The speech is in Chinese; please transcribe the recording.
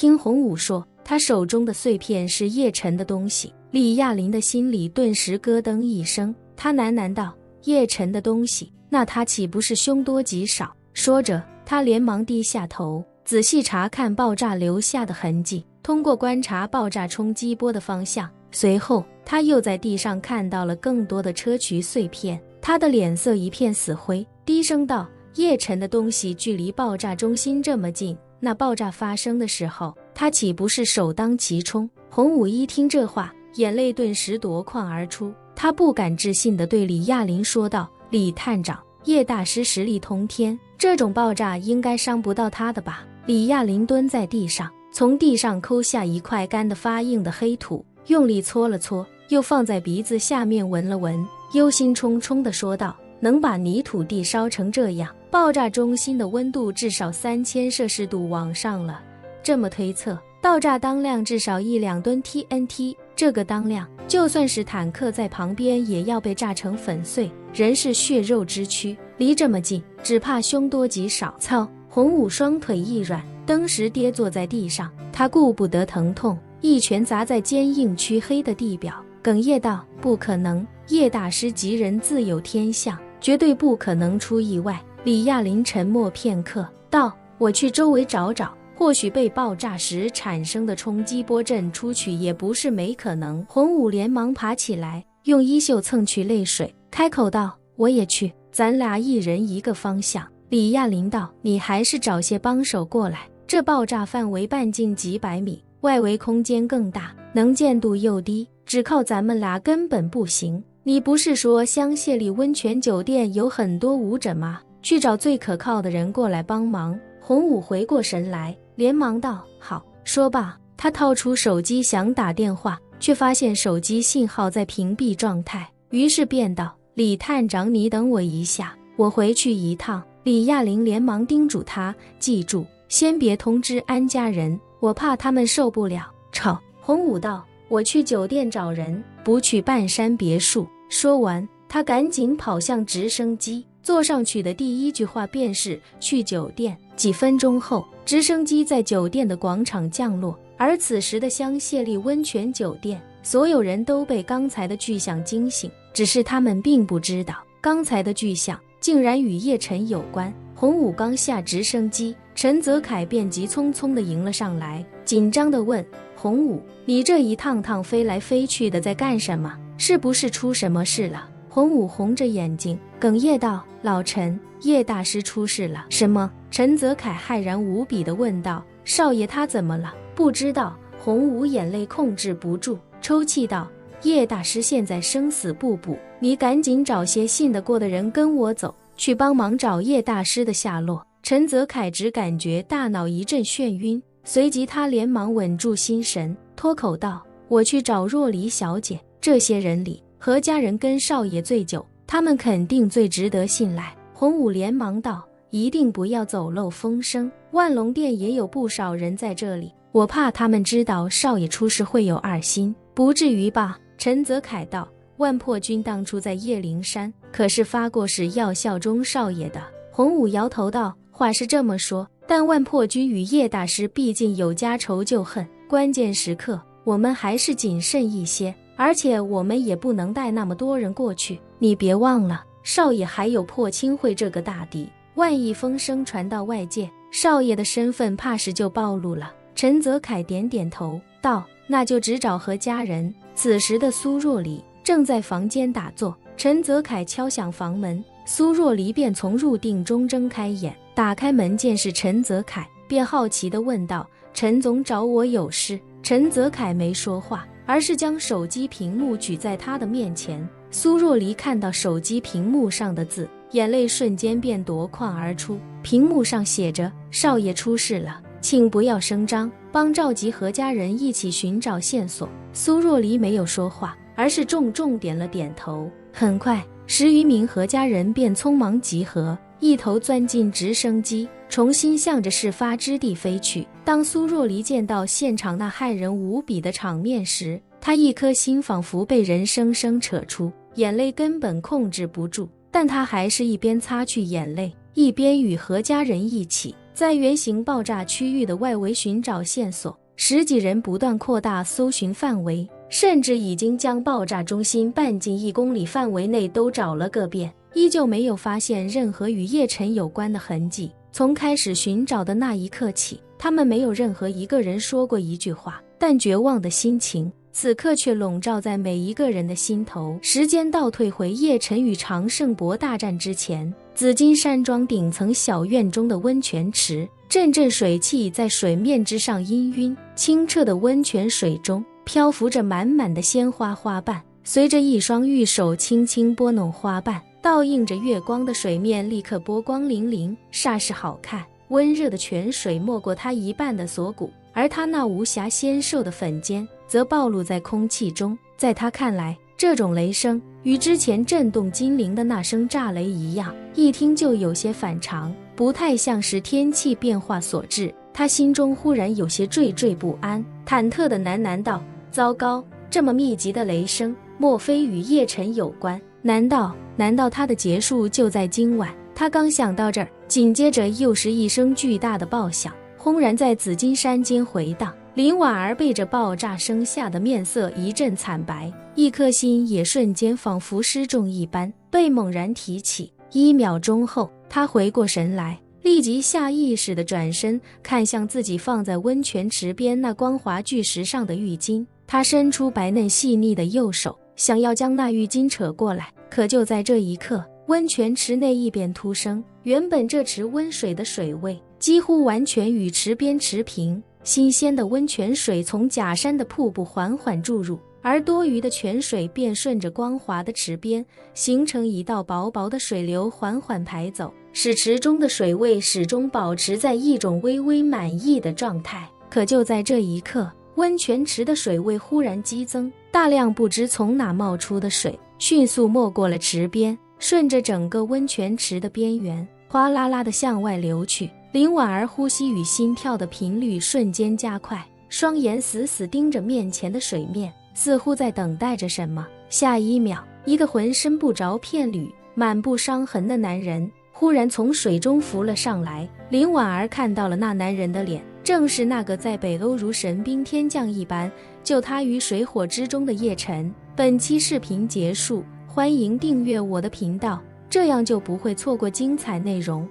听洪武说他手中的碎片是叶晨的东西，李亚林的心里顿时咯噔一声，他喃喃道：叶晨的东西，那他岂不是凶多吉少？说着，他连忙低下头，仔细查看爆炸留下的痕迹，通过观察爆炸冲击波的方向，随后他又在地上看到了更多的砗磲碎片，他的脸色一片死灰，低声道：叶晨的东西距离爆炸中心这么近，那爆炸发生的时候，他岂不是首当其冲？洪武一听这话，眼泪顿时夺眶而出，他不敢置信地对李亚林说道：李探长，叶大师实力通天，这种爆炸应该伤不到他的吧？李亚林蹲在地上，从地上抠下一块干得发硬的黑土，用力搓了搓，又放在鼻子下面闻了闻，忧心忡忡地说道：能把泥土地烧成这样，爆炸中心的温度至少3000摄氏度往上了，这么推测，爆炸当量至少1-2吨 TNT， 这个当量就算是坦克在旁边也要被炸成粉碎，人是血肉之躯，离这么近，只怕凶多吉少。操！洪武双腿一软，登时跌坐在地上，他顾不得疼痛，一拳砸在坚硬黢黑的地表，哽咽道：不可能，叶大师吉人自有天相，绝对不可能出意外。李亚林沉默片刻，道：我去周围找找，或许被爆炸时产生的冲击波震出去也不是没可能。洪武连忙爬起来，用衣袖蹭去泪水，开口道：我也去，咱俩一人一个方向。李亚林道：你还是找些帮手过来，这爆炸范围半径几百米，外围空间更大，能见度又低，只靠咱们俩根本不行。你不是说香榭丽温泉酒店有很多武者吗？去找最可靠的人过来帮忙。洪武回过神来，连忙道：好。说罢，他掏出手机想打电话，却发现手机信号在屏蔽状态，于是便道：李探长，你等我一下，我回去一趟。李亚林连忙叮嘱他：记住，先别通知安家人，我怕他们受不了。吵！洪武道：我去酒店找人，不去半山别墅。说完，他赶紧跑向直升机，坐上去的第一句话便是去酒店。几分钟后，直升机在酒店的广场降落，而此时的香榭丽温泉酒店，所有人都被刚才的巨响惊醒，只是他们并不知道，刚才的巨响竟然与叶晨有关。洪武刚下直升机，陈泽楷便急匆匆地迎了上来，紧张地问：洪武，你这一趟趟飞来飞去的在干什么？是不是出什么事了？洪武红着眼睛哽咽道：老陈，叶大师出事了。什么？陈泽楷骇然无比地问道：少爷他怎么了？不知道。洪武眼泪控制不住，抽泣道：叶大师现在生死不卜，你赶紧找些信得过的人跟我走，去帮忙找叶大师的下落。陈泽楷只感觉大脑一阵眩晕，随即他连忙稳住心神，脱口道：我去找若离小姐。这些人里，何家人跟少爷最久，他们肯定最值得信赖。洪武连忙道：一定不要走漏风声，万隆店也有不少人在这里，我怕他们知道少爷出事会有二心。不至于吧？陈泽楷道：万破军当初在叶灵山可是发过誓要效忠少爷的。洪武摇头道：话是这么说，但万破军与叶大师毕竟有家仇旧恨，关键时刻我们还是谨慎一些，而且我们也不能带那么多人过去。你别忘了，少爷还有破清会这个大敌，万一风声传到外界，少爷的身份怕是就暴露了。陈泽楷点点头道：那就只找何家人。此时的苏若离正在房间打坐，陈泽楷敲响房门，苏若离便从入定中睁开眼，打开门见是陈泽楷，便好奇地问道：陈总找我有事？陈泽楷没说话，而是将手机屏幕举在他的面前。苏若离看到手机屏幕上的字，眼泪瞬间便夺眶而出。屏幕上写着：少爷出事了，请不要声张，帮召集何家人一起寻找线索。苏若离没有说话，而是重重点了点头。很快10余名何家人便匆忙集合，一头钻进直升机，重新向着事发之地飞去。当苏若离见到现场那骇人无比的场面时，他一颗心仿佛被人生生扯出，眼泪根本控制不住，但他还是一边擦去眼泪，一边与何家人一起在圆形爆炸区域的外围寻找线索。10几人不断扩大搜寻范围，甚至已经将爆炸中心半径1公里范围内都找了个遍，依旧没有发现任何与叶晨有关的痕迹。从开始寻找的那一刻起，他们没有任何一个人说过一句话，但绝望的心情此刻却笼罩在每一个人的心头。时间倒退回叶晨与常胜伯大战之前，紫金山庄顶层小院中的温泉池，阵阵水汽在水面之上氤氲，清澈的温泉水中漂浮着满满的鲜花花瓣，随着一双玉手轻轻拨弄花瓣，倒映着月光的水面立刻波光粼粼，煞是好看。温热的泉水没过他一半的锁骨，而他那无暇纤瘦的粉肩则暴露在空气中。在他看来，这种雷声与之前震动金陵的那声炸雷一样，一听就有些反常，不太像是天气变化所致。他心中忽然有些惴惴不安，忐忑地喃喃道：糟糕，这么密集的雷声，莫非与叶晨有关？难道他的结束就在今晚？他刚想到这儿，紧接着又是一声巨大的爆响，轰然在紫金山间回荡。林婉儿被这爆炸声吓得面色一阵惨白，一颗心也瞬间仿佛失重一般被猛然提起。1秒钟后，他回过神来，立即下意识地转身看向自己放在温泉池边那光滑巨石上的浴巾。他伸出白嫩细腻的右手，想要将那浴巾扯过来，可就在这一刻，温泉池内一变突生，原本这池温水的水位几乎完全与池边持平，新鲜的温泉水从假山的瀑布缓缓注入，而多余的泉水便顺着光滑的池边形成一道薄薄的水流缓缓排走，使池中的水位始终保持在一种微微满溢的状态。可就在这一刻，温泉池的水位忽然激增，大量不知从哪冒出的水迅速没过了池边，顺着整个温泉池的边缘哗啦啦地向外流去。林婉儿呼吸与心跳的频率瞬间加快，双眼死死盯着面前的水面，似乎在等待着什么。下一秒，一个浑身不着片缕、满布伤痕的男人忽然从水中浮了上来。林婉儿看到了那男人的脸，正是那个在北欧如神兵天将一般救他于水火之中的叶晨。本期视频结束，欢迎订阅我的频道，这样就不会错过精彩内容。